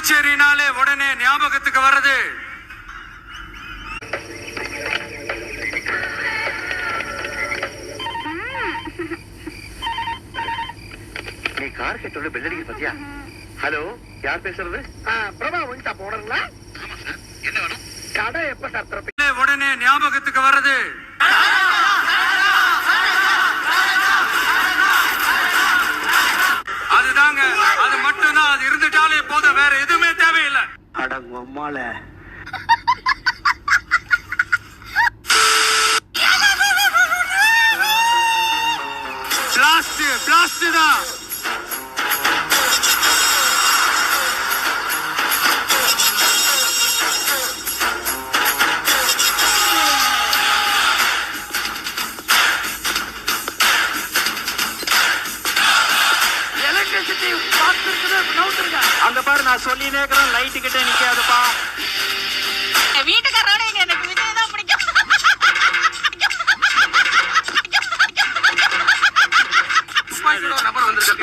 புதுச்சேரினாலே உடனே ஞாபகத்துக்கு வர்றது நீ கார் கேட்டோட பெல் அடிக்க பாத்தியா? ஹலோ, யார் பேசுறது? பிரபா ஒயின்டா போனீங்களா? ஆமா சார். என்ன வேணும்? கடை எப்ப சார் திறப்பீங்க? உடனே ஞாபகத்துக்கு வர்றது அதுதாங்க. அது மட்டும்தான். அது இருந்துட்டாலே போதும், வேற எதுவுமே தேவையில்லை. அடங்கம்மால பிளாஸ்ட் பிளாஸ்ட் தான். அங்க பாரு, நான் சொல்லினே இருக்கிறேன், லைட்டு கிட்ட நிக்காதுப்பா. வீட்டுக்காரோட எனக்கு விஜய் தான் பிடிக்கும். நபர் வந்திருக்க